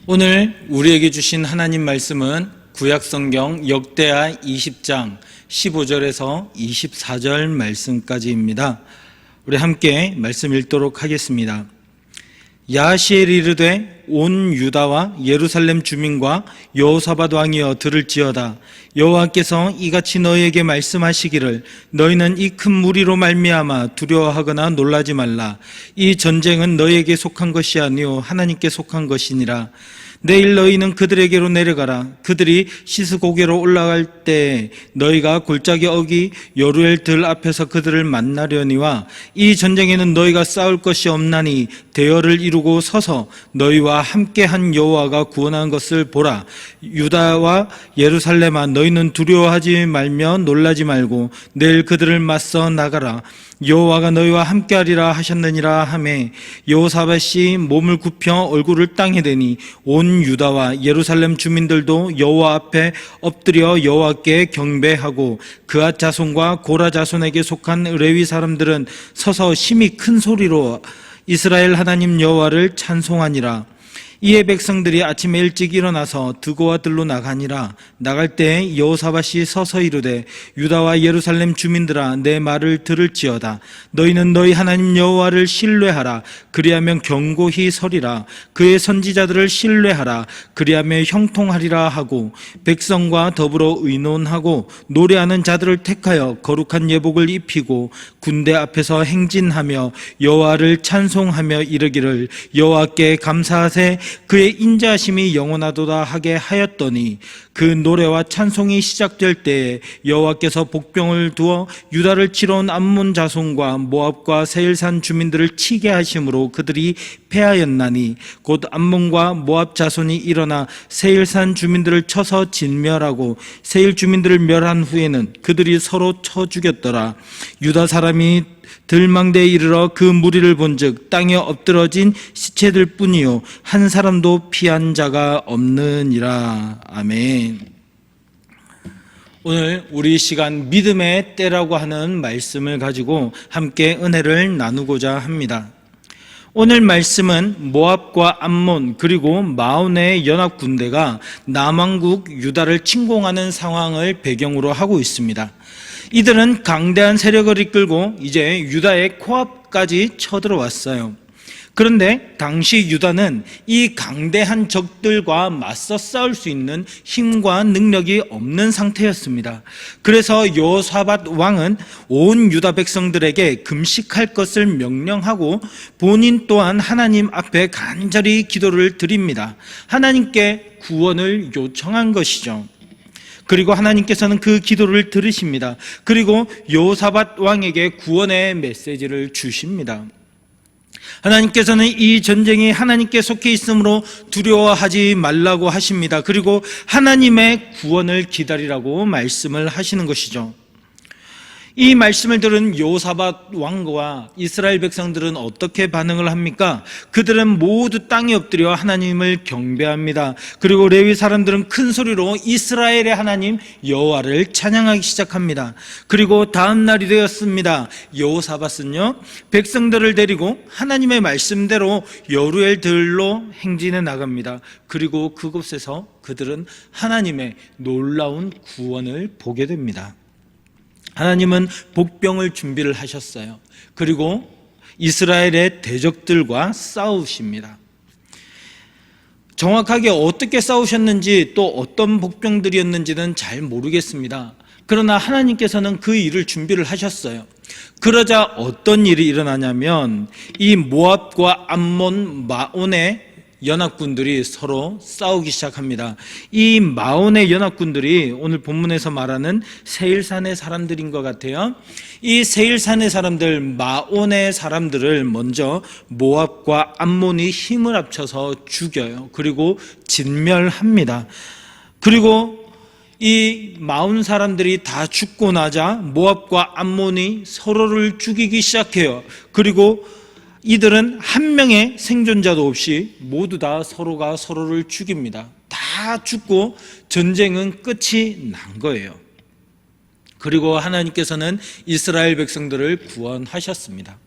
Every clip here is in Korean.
오늘 우리에게 주신 하나님 말씀은 구약성경 역대하 20장 15절에서 24절 말씀까지입니다. 우리 함께 말씀 읽도록 하겠습니다. 야하시엘이 이르되 온 유다와 예루살렘 주민과 여호사밧 왕이여 들을지어다. 여호와께서 이같이 너희에게 말씀하시기를 너희는 이 큰 무리로 말미암아 두려워하거나 놀라지 말라. 이 전쟁은 너희에게 속한 것이 아니요 하나님께 속한 것이니라. 내일 너희는 그들에게로 내려가라. 그들이 시스고개로 올라갈 때 너희가 골짜기 어기 여루엘 들 앞에서 그들을 만나려니와 이 전쟁에는 너희가 싸울 것이 없나니 대열을 이루고 서서 너희와 함께한 여호와가 구원한 것을 보라. 유다와 예루살렘아 너희는 두려워하지 말며 놀라지 말고 내일 그들을 맞서 나가라. 여호와가 너희와 함께하리라 하셨느니라 하매 여호사밧이 몸을 굽혀 얼굴을 땅에 대니 온 유다와 예루살렘 주민들도 여호와 앞에 엎드려 여호와께 경배하고 그앗 자손과 고라 자손에게 속한 레위 사람들은 서서 심히 큰 소리로 이스라엘 하나님 여호와를 찬송하니라. 이에 백성들이 아침에 일찍 일어나서 드고와 들로 나가니라. 나갈 때 여호사밧이 서서 이르되 유다와 예루살렘 주민들아 내 말을 들을지어다. 너희는 너희 하나님 여호와를 신뢰하라. 그리하면 견고히 서리라. 그의 선지자들을 신뢰하라. 그리하면 형통하리라 하고 백성과 더불어 의논하고 노래하는 자들을 택하여 거룩한 예복을 입히고 군대 앞에서 행진하며 여호와를 찬송하며 이르기를 여호와께 감사하세. 그의 인자하심이 영원하도다 하게 하였더니 그 노래와 찬송이 시작될 때에 여호와께서 복병을 두어 유다를 치러 온 암몬 자손과 모압과 세일산 주민들을 치게 하심으로 그들이 패하였나니 곧 암몬과 모압 자손이 일어나 세일산 주민들을 쳐서 진멸하고 세일 주민들을 멸한 후에는 그들이 서로 쳐 죽였더라. 유다 사람이 들망대에 이르러 그 무리를 본즉 땅에 엎드러진 시체들 뿐이요 한 사람도 피한 자가 없느니라. 아멘. 오늘 우리 시간 믿음의 때라고 하는 말씀을 가지고 함께 은혜를 나누고자 합니다. 오늘 말씀은 모압과 암몬 그리고 마온의 연합 군대가 남왕국 유다를 침공하는 상황을 배경으로 하고 있습니다. 이들은 강대한 세력을 이끌고 이제 유다의 코앞까지 쳐들어왔어요. 그런데 당시 유다는 이 강대한 적들과 맞서 싸울 수 있는 힘과 능력이 없는 상태였습니다. 그래서 여호사밧 왕은 온 유다 백성들에게 금식할 것을 명령하고 본인 또한 하나님 앞에 간절히 기도를 드립니다. 하나님께 구원을 요청한 것이죠. 그리고 하나님께서는 그 기도를 들으십니다. 그리고 여호사밧 왕에게 구원의 메시지를 주십니다. 하나님께서는 이 전쟁이 하나님께 속해 있으므로 두려워하지 말라고 하십니다. 그리고 하나님의 구원을 기다리라고 말씀을 하시는 것이죠. 이 말씀을 들은 여호사밧 왕과 이스라엘 백성들은 어떻게 반응을 합니까? 그들은 모두 땅에 엎드려 하나님을 경배합니다. 그리고 레위 사람들은 큰 소리로 이스라엘의 하나님 여호와를 찬양하기 시작합니다. 그리고 다음 날이 되었습니다. 여호사밧은요 백성들을 데리고 하나님의 말씀대로 여루엘 들로 행진해 나갑니다. 그리고 그곳에서 그들은 하나님의 놀라운 구원을 보게 됩니다. 하나님은 복병을 준비를 하셨어요. 그리고 이스라엘의 대적들과 싸우십니다. 정확하게 어떻게 싸우셨는지 또 어떤 복병들이었는지는 잘 모르겠습니다. 그러나 하나님께서는 그 일을 준비를 하셨어요. 그러자 어떤 일이 일어나냐면 이 모압과 암몬, 마온의 연합군들이 서로 싸우기 시작합니다. 이 마온의 연합군들이 오늘 본문에서 말하는 세일산의 사람들인 것 같아요. 이 세일산의 사람들, 마온의 사람들을 먼저 모압과 암몬이 힘을 합쳐서 죽여요. 그리고 진멸합니다. 그리고 이 마온 사람들이 다 죽고 나자 모압과 암몬이 서로를 죽이기 시작해요. 그리고 이들은 한 명의 생존자도 없이 모두 다 서로가 서로를 죽입니다. 다 죽고 전쟁은 끝이 난 거예요. 그리고 하나님께서는 이스라엘 백성들을 구원하셨습니다.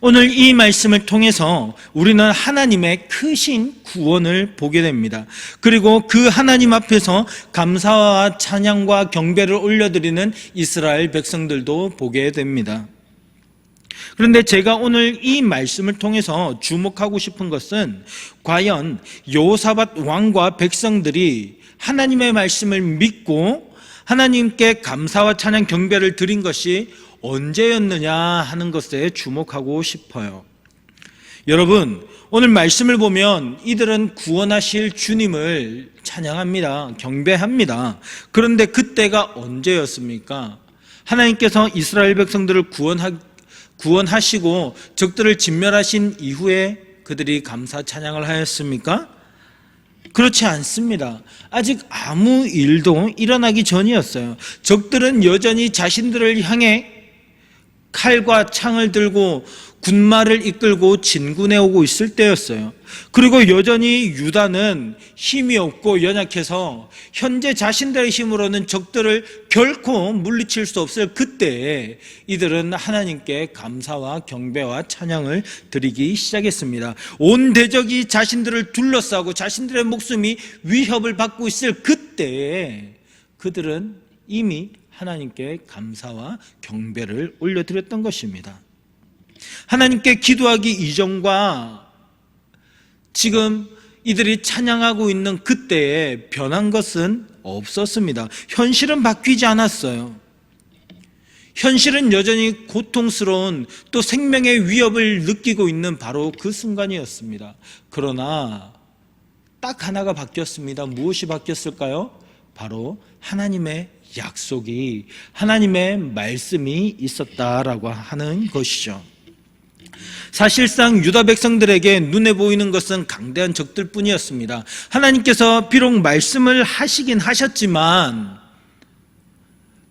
오늘 이 말씀을 통해서 우리는 하나님의 크신 구원을 보게 됩니다. 그리고 그 하나님 앞에서 감사와 찬양과 경배를 올려드리는 이스라엘 백성들도 보게 됩니다. 그런데 제가 오늘 이 말씀을 통해서 주목하고 싶은 것은 과연 여호사밧 왕과 백성들이 하나님의 말씀을 믿고 하나님께 감사와 찬양 경배를 드린 것이 언제였느냐 하는 것에 주목하고 싶어요. 여러분, 오늘 말씀을 보면 이들은 구원하실 주님을 찬양합니다. 경배합니다. 그런데 그때가 언제였습니까? 하나님께서 이스라엘 백성들을 구원하시고 적들을 진멸하신 이후에 그들이 감사 찬양을 하였습니까? 그렇지 않습니다. 아직 아무 일도 일어나기 전이었어요. 적들은 여전히 자신들을 향해 칼과 창을 들고 군마를 이끌고 진군해 오고 있을 때였어요. 그리고 여전히 유다는 힘이 없고 연약해서 현재 자신들의 힘으로는 적들을 결코 물리칠 수 없을 그때에 이들은 하나님께 감사와 경배와 찬양을 드리기 시작했습니다. 온 대적이 자신들을 둘러싸고 자신들의 목숨이 위협을 받고 있을 그때에 그들은 이미 하나님께 감사와 경배를 올려드렸던 것입니다. 하나님께 기도하기 이전과 지금 이들이 찬양하고 있는 그때에 변한 것은 없었습니다. 현실은 바뀌지 않았어요. 현실은 여전히 고통스러운 또 생명의 위협을 느끼고 있는 바로 그 순간이었습니다. 그러나 딱 하나가 바뀌었습니다. 무엇이 바뀌었을까요? 바로 하나님의 약속이, 하나님의 말씀이 있었다라고 하는 것이죠. 사실상 유다 백성들에게 눈에 보이는 것은 강대한 적들 뿐이었습니다. 하나님께서 비록 말씀을 하시긴 하셨지만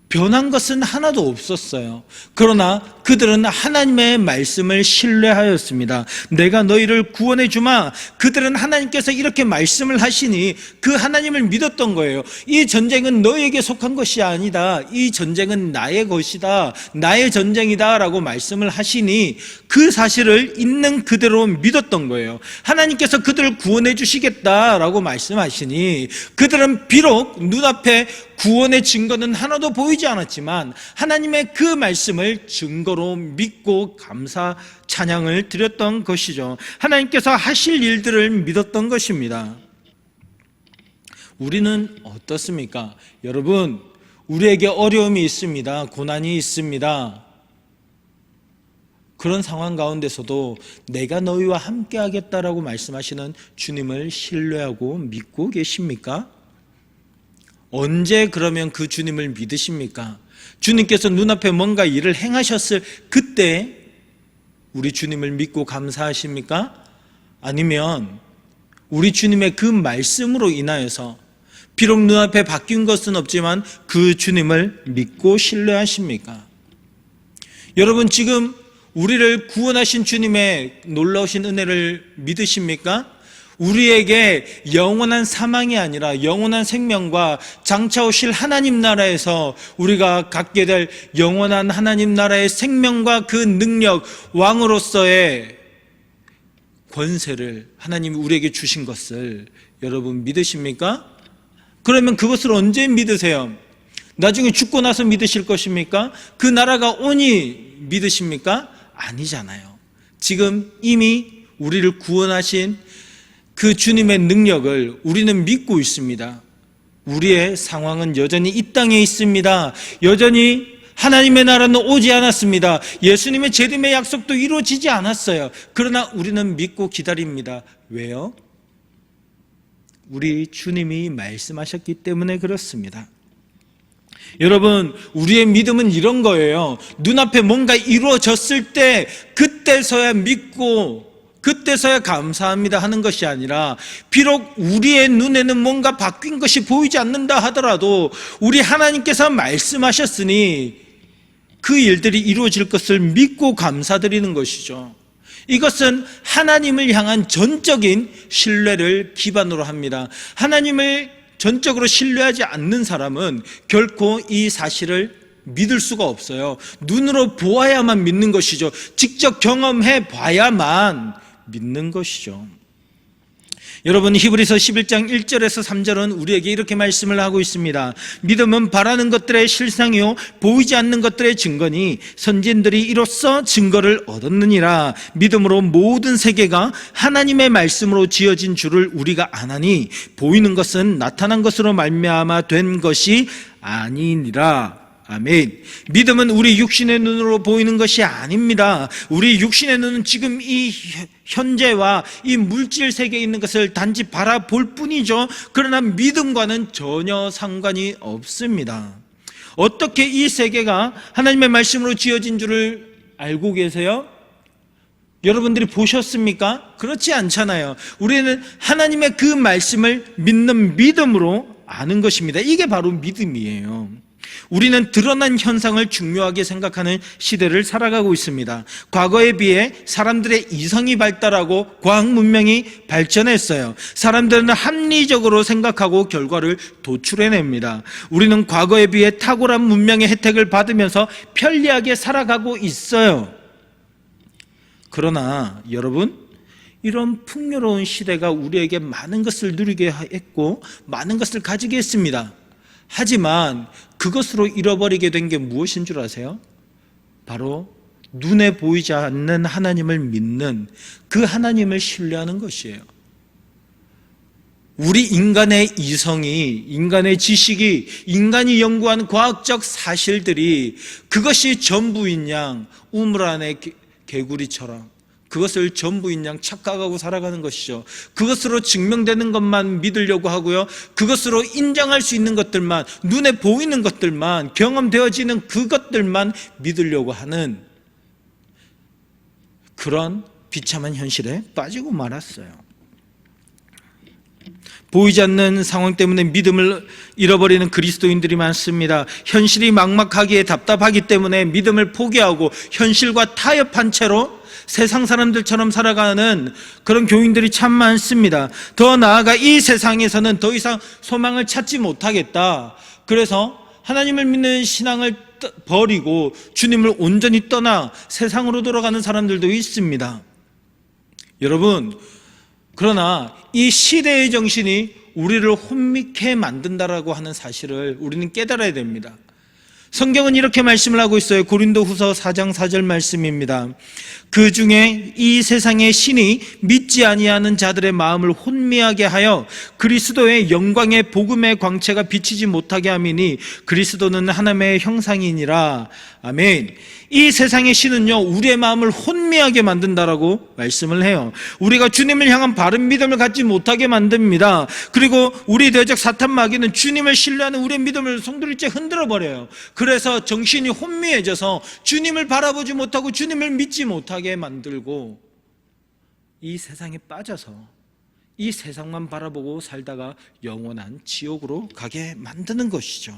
변한 것은 하나도 없었어요. 그러나 그들은 하나님의 말씀을 신뢰하였습니다. 내가 너희를 구원해 주마. 그들은 하나님께서 이렇게 말씀을 하시니 그 하나님을 믿었던 거예요. 이 전쟁은 너희에게 속한 것이 아니다. 이 전쟁은 나의 것이다. 나의 전쟁이다 라고 말씀을 하시니 그 사실을 있는 그대로 믿었던 거예요. 하나님께서 그들을 구원해 주시겠다라고 말씀하시니 그들은 비록 눈앞에 구원의 증거는 하나도 보이지 않았지만 하나님의 그 말씀을 증거로 믿고 감사 찬양을 드렸던 것이죠. 하나님께서 하실 일들을 믿었던 것입니다. 우리는 어떻습니까? 여러분, 우리에게 어려움이 있습니다. 고난이 있습니다. 그런 상황 가운데서도 내가 너희와 함께 하겠다라고 말씀하시는 주님을 신뢰하고 믿고 계십니까? 언제 그러면 그 주님을 믿으십니까? 주님께서 눈앞에 뭔가 일을 행하셨을 그때 우리 주님을 믿고 감사하십니까? 아니면 우리 주님의 그 말씀으로 인하여서 비록 눈앞에 바뀐 것은 없지만 그 주님을 믿고 신뢰하십니까? 여러분, 지금 우리를 구원하신 주님의 놀라우신 은혜를 믿으십니까? 우리에게 영원한 사망이 아니라 영원한 생명과 장차 오실 하나님 나라에서 우리가 갖게 될 영원한 하나님 나라의 생명과 그 능력, 왕으로서의 권세를 하나님이 우리에게 주신 것을 여러분 믿으십니까? 그러면 그것을 언제 믿으세요? 나중에 죽고 나서 믿으실 것입니까? 그 나라가 오니 믿으십니까? 아니잖아요. 지금 이미 우리를 구원하신 그 주님의 능력을 우리는 믿고 있습니다. 우리의 상황은 여전히 이 땅에 있습니다. 여전히 하나님의 나라는 오지 않았습니다. 예수님의 재림의 약속도 이루어지지 않았어요. 그러나 우리는 믿고 기다립니다. 왜요? 우리 주님이 말씀하셨기 때문에 그렇습니다. 여러분, 우리의 믿음은 이런 거예요. 눈앞에 뭔가 이루어졌을 때 그때서야 믿고 그때서야 감사합니다 하는 것이 아니라 비록 우리의 눈에는 뭔가 바뀐 것이 보이지 않는다 하더라도 우리 하나님께서 말씀하셨으니 그 일들이 이루어질 것을 믿고 감사드리는 것이죠. 이것은 하나님을 향한 전적인 신뢰를 기반으로 합니다. 하나님을 전적으로 신뢰하지 않는 사람은 결코 이 사실을 믿을 수가 없어요. 눈으로 보아야만 믿는 것이죠. 직접 경험해 봐야만 믿는 것이죠. 여러분, 히브리서 11장 1절에서 3절은 우리에게 이렇게 말씀을 하고 있습니다. 믿음은 바라는 것들의 실상이요 보이지 않는 것들의 증거니 선지자들이 이로써 증거를 얻었느니라. 믿음으로 모든 세계가 하나님의 말씀으로 지어진 줄을 우리가 아나니 보이는 것은 나타난 것으로 말미암아 된 것이 아니니라. 아멘. 믿음은 우리 육신의 눈으로 보이는 것이 아닙니다. 우리 육신의 눈은 지금 이 현재와 이 물질 세계에 있는 것을 단지 바라볼 뿐이죠. 그러나 믿음과는 전혀 상관이 없습니다. 어떻게 이 세계가 하나님의 말씀으로 지어진 줄을 알고 계세요? 여러분들이 보셨습니까? 그렇지 않잖아요. 우리는 하나님의 그 말씀을 믿는 믿음으로 아는 것입니다. 이게 바로 믿음이에요. 우리는 드러난 현상을 중요하게 생각하는 시대를 살아가고 있습니다. 과거에 비해 사람들의 이성이 발달하고 과학 문명이 발전했어요. 사람들은 합리적으로 생각하고 결과를 도출해냅니다. 우리는 과거에 비해 탁월한 문명의 혜택을 받으면서 편리하게 살아가고 있어요. 그러나 여러분, 이런 풍요로운 시대가 우리에게 많은 것을 누리게 했고 많은 것을 가지게 했습니다. 하지만 그것으로 잃어버리게 된 게 무엇인 줄 아세요? 바로 눈에 보이지 않는 하나님을 믿는 그 하나님을 신뢰하는 것이에요. 우리 인간의 이성이, 인간의 지식이, 인간이 연구한 과학적 사실들이 그것이 전부인 양 우물 안의 개구리처럼 그것을 전부인 양 착각하고 살아가는 것이죠. 그것으로 증명되는 것만 믿으려고 하고요, 그것으로 인정할 수 있는 것들만, 눈에 보이는 것들만, 경험되어지는 그것들만 믿으려고 하는 그런 비참한 현실에 빠지고 말았어요. 보이지 않는 상황 때문에 믿음을 잃어버리는 그리스도인들이 많습니다. 현실이 막막하기에 답답하기 때문에 믿음을 포기하고 현실과 타협한 채로 세상 사람들처럼 살아가는 그런 교인들이 참 많습니다. 더 나아가 이 세상에서는 더 이상 소망을 찾지 못하겠다. 그래서 하나님을 믿는 신앙을 버리고 주님을 온전히 떠나 세상으로 돌아가는 사람들도 있습니다. 여러분, 그러나 이 시대의 정신이 우리를 혼미케 만든다라고 하는 사실을 우리는 깨달아야 됩니다. 성경은 이렇게 말씀을 하고 있어요. 고린도후서 4장 4절 말씀입니다. 그 중에 이 세상의 신이 믿지 아니하는 자들의 마음을 혼미하게 하여 그리스도의 영광의 복음의 광채가 비치지 못하게 함이니 그리스도는 하나님의 형상이니라. 아멘. 이 세상의 신은요, 우리의 마음을 혼미하게 만든다라고 말씀을 해요. 우리가 주님을 향한 바른 믿음을 갖지 못하게 만듭니다. 그리고 우리 대적 사탄 마귀는 주님을 신뢰하는 우리의 믿음을 송두리째 흔들어 버려요. 그래서 정신이 혼미해져서 주님을 바라보지 못하고 주님을 믿지 못하게 만들고 이 세상에 빠져서 이 세상만 바라보고 살다가 영원한 지옥으로 가게 만드는 것이죠.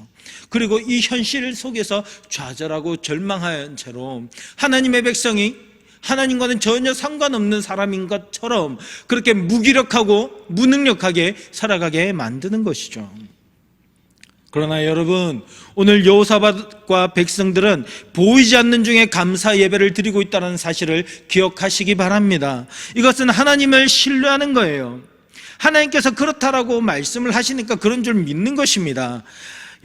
그리고 이 현실 속에서 좌절하고 절망한 채로 하나님의 백성이 하나님과는 전혀 상관없는 사람인 것처럼 그렇게 무기력하고 무능력하게 살아가게 만드는 것이죠. 그러나 여러분, 오늘 여호사밧과 백성들은 보이지 않는 중에 감사 예배를 드리고 있다는 사실을 기억하시기 바랍니다. 이것은 하나님을 신뢰하는 거예요. 하나님께서 그렇다라고 말씀을 하시니까 그런 줄 믿는 것입니다.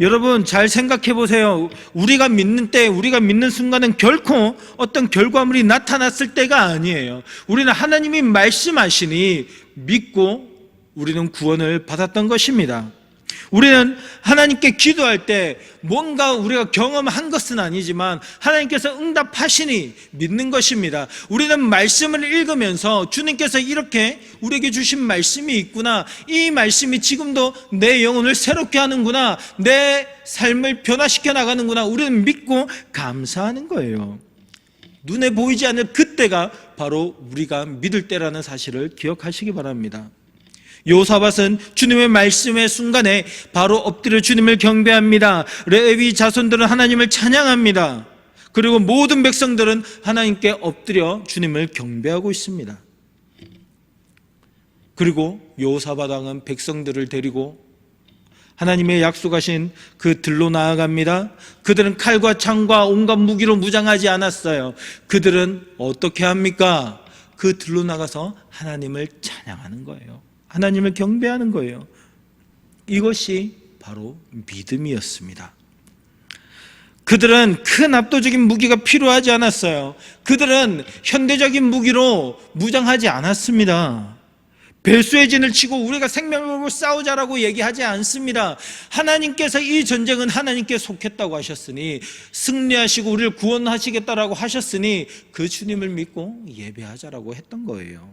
여러분, 잘 생각해 보세요. 우리가 믿는 때, 우리가 믿는 순간은 결코 어떤 결과물이 나타났을 때가 아니에요. 우리는 하나님이 말씀하시니 믿고 우리는 구원을 받았던 것입니다. 우리는 하나님께 기도할 때 뭔가 우리가 경험한 것은 아니지만 하나님께서 응답하시니 믿는 것입니다. 우리는 말씀을 읽으면서 주님께서 이렇게 우리에게 주신 말씀이 있구나, 이 말씀이 지금도 내 영혼을 새롭게 하는구나, 내 삶을 변화시켜 나가는구나, 우리는 믿고 감사하는 거예요. 눈에 보이지 않는 그때가 바로 우리가 믿을 때라는 사실을 기억하시기 바랍니다. 여호사밧은 주님의 말씀의 순간에 바로 엎드려 주님을 경배합니다. 레위 자손들은 하나님을 찬양합니다. 그리고 모든 백성들은 하나님께 엎드려 주님을 경배하고 있습니다. 그리고 여호사밧 왕은 백성들을 데리고 하나님의 약속하신 그 들로 나아갑니다. 그들은 칼과 창과 온갖 무기로 무장하지 않았어요. 그들은 어떻게 합니까? 그 들로 나가서 하나님을 찬양하는 거예요. 하나님을 경배하는 거예요. 이것이 바로 믿음이었습니다. 그들은 큰 압도적인 무기가 필요하지 않았어요. 그들은 현대적인 무기로 무장하지 않았습니다. 배수의 진을 치고 우리가 생명을 걸고 싸우자라고 얘기하지 않습니다. 하나님께서 이 전쟁은 하나님께 속했다고 하셨으니, 승리하시고 우리를 구원하시겠다라고 하셨으니 그 주님을 믿고 예배하자라고 했던 거예요.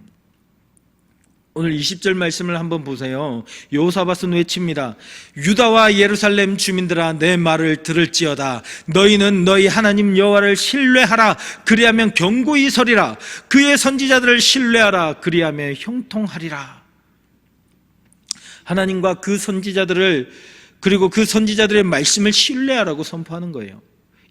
오늘 20절 말씀을 한번 보세요. 여호사밧은 외칩니다. 유다와 예루살렘 주민들아, 내 말을 들을지어다. 너희는 너희 하나님 여호와를 신뢰하라. 그리하면 견고히 서리라. 그의 선지자들을 신뢰하라. 그리하면 형통하리라. 하나님과 그 선지자들을, 그리고 그 선지자들의 말씀을 신뢰하라고 선포하는 거예요.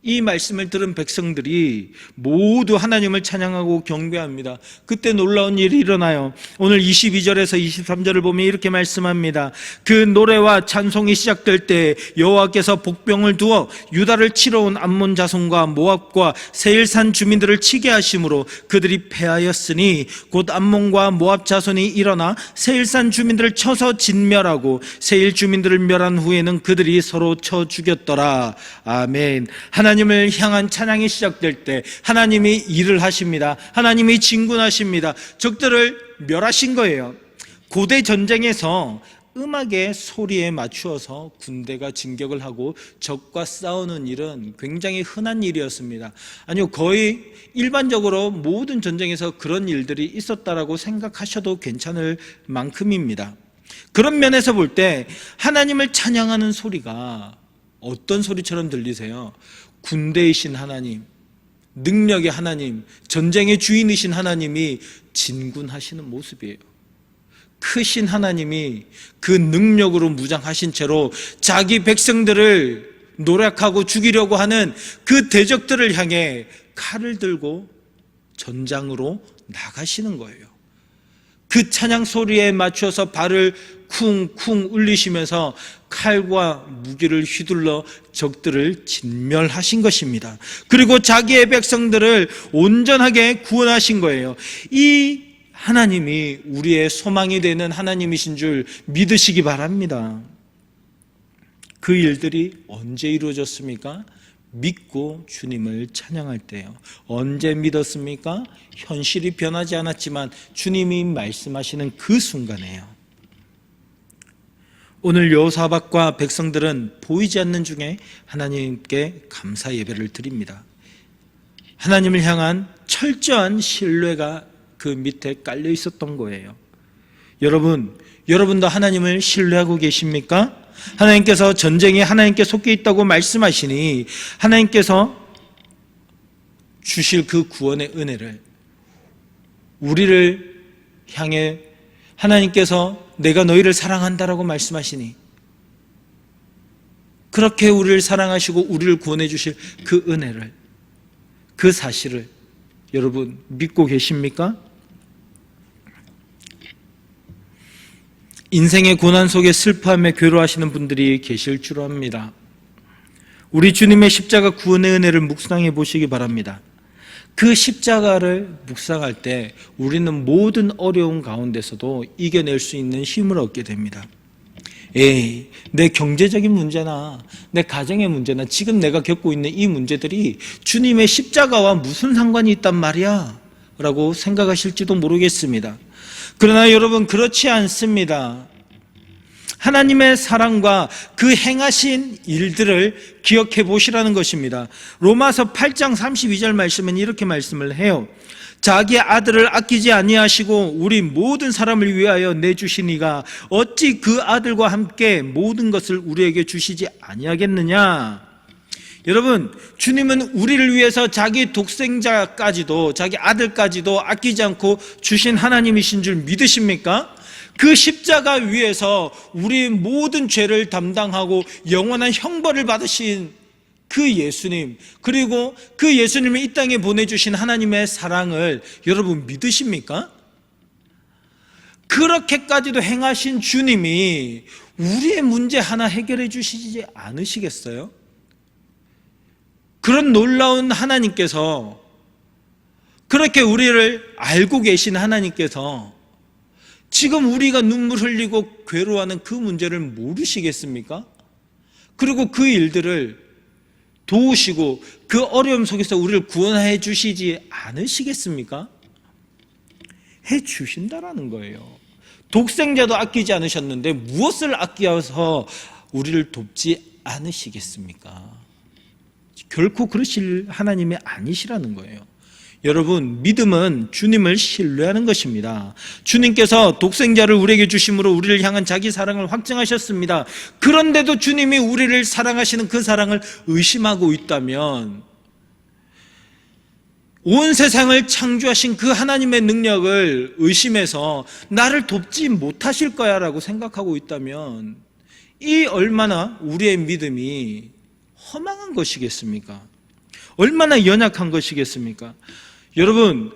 이 말씀을 들은 백성들이 모두 하나님을 찬양하고 경배합니다. 그때 놀라운 일이 일어나요. 오늘 22절에서 23절을 보면 이렇게 말씀합니다. 그 노래와 찬송이 시작될 때 여호와께서 복병을 두어 유다를 치러 온 암몬 자손과 모압과 세일산 주민들을 치게 하심으로 그들이 패하였으니 곧 암몬과 모압 자손이 일어나 세일산 주민들을 쳐서 진멸하고 세일 주민들을 멸한 후에는 그들이 서로 쳐 죽였더라. 아멘. 하나님을 향한 찬양이 시작될 때 하나님이 일을 하십니다. 하나님이 진군하십니다. 적들을 멸하신 거예요. 고대 전쟁에서 음악의 소리에 맞추어서 군대가 진격을 하고 적과 싸우는 일은 굉장히 흔한 일이었습니다. 아니요, 거의 일반적으로 모든 전쟁에서 그런 일들이 있었다라고 생각하셔도 괜찮을 만큼입니다. 그런 면에서 볼 때 하나님을 찬양하는 소리가 어떤 소리처럼 들리세요? 군대이신 하나님, 능력의 하나님, 전쟁의 주인이신 하나님이 진군하시는 모습이에요. 크신 하나님이 그 능력으로 무장하신 채로 자기 백성들을 노력하고 죽이려고 하는 그 대적들을 향해 칼을 들고 전장으로 나가시는 거예요. 그 찬양 소리에 맞춰서 발을 쿵쿵 울리시면서 칼과 무기를 휘둘러 적들을 진멸하신 것입니다. 그리고 자기의 백성들을 온전하게 구원하신 거예요. 이 하나님이 우리의 소망이 되는 하나님이신 줄 믿으시기 바랍니다. 그 일들이 언제 이루어졌습니까? 믿고 주님을 찬양할 때요. 언제 믿었습니까? 현실이 변하지 않았지만 주님이 말씀하시는 그 순간에요. 오늘 여호사밧과 백성들은 보이지 않는 중에 하나님께 감사 예배를 드립니다. 하나님을 향한 철저한 신뢰가 그 밑에 깔려 있었던 거예요. 여러분도 하나님을 신뢰하고 계십니까? 하나님께서 전쟁이 하나님께 속해 있다고 말씀하시니 하나님께서 주실 그 구원의 은혜를 우리를 향해 하나님께서 내가 너희를 사랑한다라고 말씀하시니 그렇게 우리를 사랑하시고 우리를 구원해 주실 그 은혜를, 그 사실을 여러분 믿고 계십니까? 인생의 고난 속에 슬퍼하며 괴로워하시는 분들이 계실 줄 압니다. 우리 주님의 십자가 구원의 은혜를 묵상해 보시기 바랍니다. 그 십자가를 묵상할 때 우리는 모든 어려움 가운데서도 이겨낼 수 있는 힘을 얻게 됩니다. 내 경제적인 문제나 내 가정의 문제나 지금 내가 겪고 있는 이 문제들이 주님의 십자가와 무슨 상관이 있단 말이야? 라고 생각하실지도 모르겠습니다. 그러나 여러분, 그렇지 않습니다. 하나님의 사랑과 그 행하신 일들을 기억해 보시라는 것입니다. 로마서 8장 32절 말씀은 이렇게 말씀을 해요. 자기 아들을 아끼지 아니하시고 우리 모든 사람을 위하여 내주신 이가 어찌 그 아들과 함께 모든 것을 우리에게 주시지 아니하겠느냐. 여러분, 주님은 우리를 위해서 자기 독생자까지도, 자기 아들까지도 아끼지 않고 주신 하나님이신 줄 믿으십니까? 그 십자가 위에서 우리 모든 죄를 담당하고 영원한 형벌을 받으신 그 예수님, 그리고 그 예수님을 이 땅에 보내주신 하나님의 사랑을 여러분 믿으십니까? 그렇게까지도 행하신 주님이 우리의 문제 하나 해결해 주시지 않으시겠어요? 그런 놀라운 하나님께서, 그렇게 우리를 알고 계신 하나님께서 지금 우리가 눈물 흘리고 괴로워하는 그 문제를 모르시겠습니까? 그리고 그 일들을 도우시고 그 어려움 속에서 우리를 구원해 주시지 않으시겠습니까? 해 주신다라는 거예요. 독생자도 아끼지 않으셨는데 무엇을 아끼어서 우리를 돕지 않으시겠습니까? 결코 그러실 하나님이 아니시라는 거예요. 여러분, 믿음은 주님을 신뢰하는 것입니다. 주님께서 독생자를 우리에게 주심으로 우리를 향한 자기 사랑을 확증하셨습니다. 그런데도 주님이 우리를 사랑하시는 그 사랑을 의심하고 있다면, 온 세상을 창조하신 그 하나님의 능력을 의심해서 나를 돕지 못하실 거야 라고 생각하고 있다면, 이 얼마나 우리의 믿음이 허망한 것이겠습니까? 얼마나 연약한 것이겠습니까? 여러분,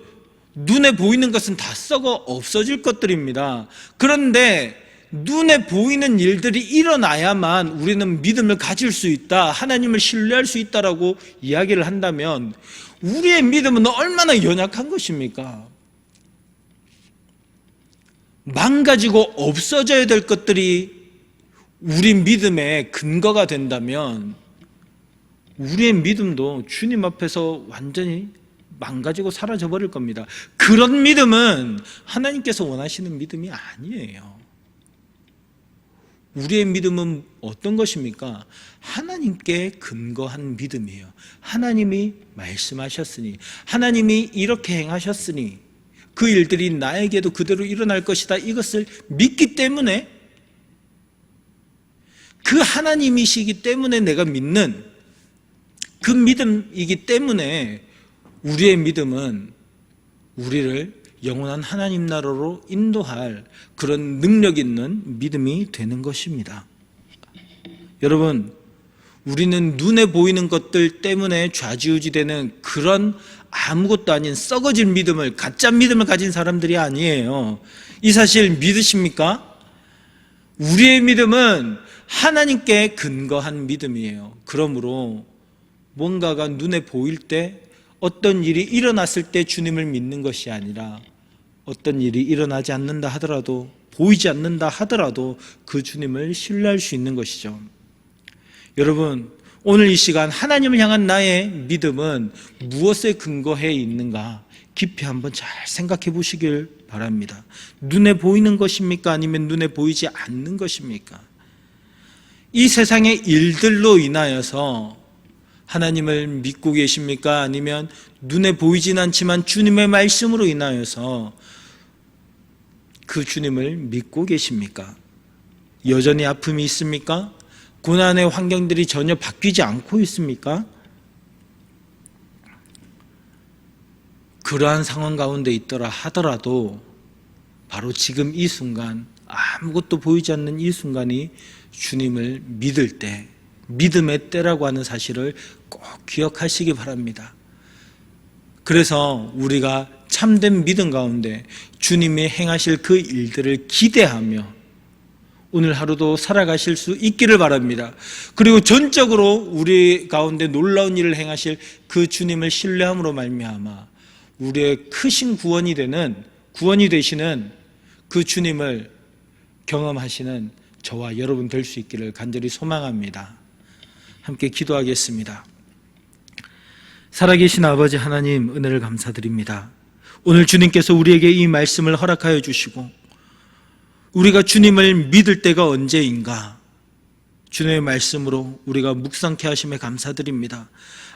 눈에 보이는 것은 다 썩어 없어질 것들입니다. 그런데 눈에 보이는 일들이 일어나야만 우리는 믿음을 가질 수 있다, 하나님을 신뢰할 수 있다라고 이야기를 한다면 우리의 믿음은 얼마나 연약한 것입니까? 망가지고 없어져야 될 것들이 우리 믿음의 근거가 된다면 우리의 믿음도 주님 앞에서 완전히 망가지고 사라져버릴 겁니다. 그런 믿음은 하나님께서 원하시는 믿음이 아니에요. 우리의 믿음은 어떤 것입니까? 하나님께 근거한 믿음이에요. 하나님이 말씀하셨으니, 하나님이 이렇게 행하셨으니 그 일들이 나에게도 그대로 일어날 것이다, 이것을 믿기 때문에, 그 하나님이시기 때문에 내가 믿는 그 믿음이기 때문에 우리의 믿음은 우리를 영원한 하나님 나라로 인도할 그런 능력 있는 믿음이 되는 것입니다. 여러분, 우리는 눈에 보이는 것들 때문에 좌지우지되는 그런 아무것도 아닌 썩어진 믿음을, 가짜 믿음을 가진 사람들이 아니에요. 이 사실 믿으십니까? 우리의 믿음은 하나님께 근거한 믿음이에요. 그러므로 뭔가가 눈에 보일 때, 어떤 일이 일어났을 때 주님을 믿는 것이 아니라, 어떤 일이 일어나지 않는다 하더라도, 보이지 않는다 하더라도 그 주님을 신뢰할 수 있는 것이죠. 여러분, 오늘 이 시간 하나님을 향한 나의 믿음은 무엇에 근거해 있는가 깊이 한번 잘 생각해 보시길 바랍니다. 눈에 보이는 것입니까? 아니면 눈에 보이지 않는 것입니까? 이 세상의 일들로 인하여서 하나님을 믿고 계십니까? 아니면 눈에 보이진 않지만 주님의 말씀으로 인하여서 그 주님을 믿고 계십니까? 여전히 아픔이 있습니까? 고난의 환경들이 전혀 바뀌지 않고 있습니까? 그러한 상황 가운데 있더라 하더라도 바로 지금 이 순간, 아무것도 보이지 않는 이 순간이 주님을 믿을 때, 믿음의 때라고 하는 사실을 꼭 기억하시기 바랍니다. 그래서 우리가 참된 믿음 가운데 주님이 행하실 그 일들을 기대하며 오늘 하루도 살아가실 수 있기를 바랍니다. 그리고 전적으로 우리 가운데 놀라운 일을 행하실 그 주님을 신뢰함으로 말미암아 우리의 크신 구원이 되시는 그 주님을 경험하시는 저와 여러분 될 수 있기를 간절히 소망합니다. 함께 기도하겠습니다. 살아계신 아버지 하나님, 은혜를 감사드립니다. 오늘 주님께서 우리에게 이 말씀을 허락하여 주시고 우리가 주님을 믿을 때가 언제인가, 주님의 말씀으로 우리가 묵상케 하심에 감사드립니다.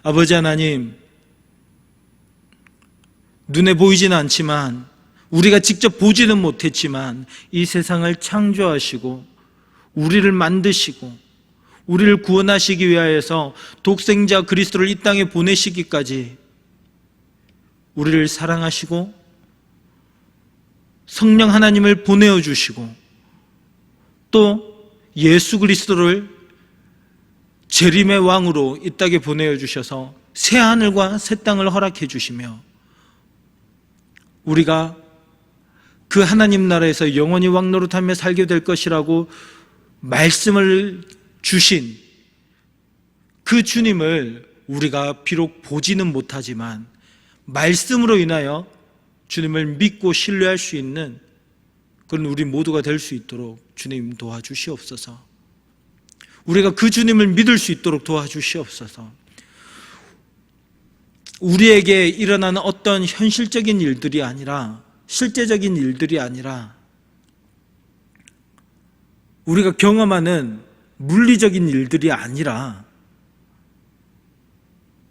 아버지 하나님, 눈에 보이지는 않지만, 우리가 직접 보지는 못했지만 이 세상을 창조하시고 우리를 만드시고 우리를 구원하시기 위하여서 독생자 그리스도를 이 땅에 보내시기까지 우리를 사랑하시고 성령 하나님을 보내어 주시고 또 예수 그리스도를 재림의 왕으로 이 땅에 보내어 주셔서 새 하늘과 새 땅을 허락해 주시며 우리가 그 하나님 나라에서 영원히 왕노릇하며 살게 될 것이라고 말씀을 주신 그 주님을 우리가 비록 보지는 못하지만 말씀으로 인하여 주님을 믿고 신뢰할 수 있는 그런 우리 모두가 될 수 있도록 주님 도와주시옵소서. 우리가 그 주님을 믿을 수 있도록 도와주시옵소서. 우리에게 일어나는 어떤 현실적인 일들이 아니라, 실제적인 일들이 아니라 우리가 경험하는 물리적인 일들이 아니라,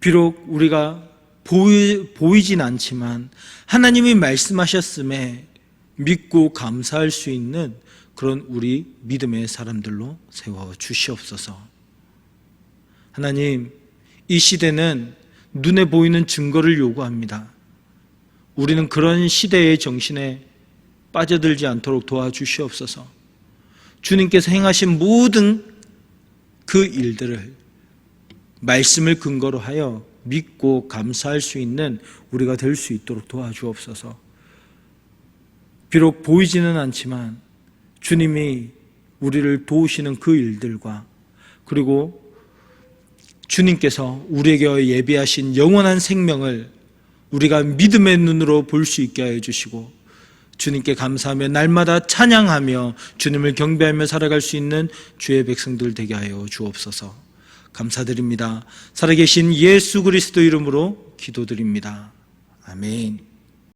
비록 우리가 보이진 않지만 하나님이 말씀하셨음에 믿고 감사할 수 있는 그런 우리 믿음의 사람들로 세워주시옵소서. 하나님, 이 시대는 눈에 보이는 증거를 요구합니다. 우리는 그런 시대의 정신에 빠져들지 않도록 도와주시옵소서. 주님께서 행하신 모든 그 일들을 말씀을 근거로 하여 믿고 감사할 수 있는 우리가 될 수 있도록 도와주옵소서. 비록 보이지는 않지만 주님이 우리를 도우시는 그 일들과, 그리고 주님께서 우리에게 예비하신 영원한 생명을 우리가 믿음의 눈으로 볼 수 있게 하여 주시고, 주님께 감사하며 날마다 찬양하며 주님을 경배하며 살아갈 수 있는 주의 백성들 되게 하여 주옵소서. 감사드립니다. 살아계신 예수 그리스도 이름으로 기도드립니다. 아멘.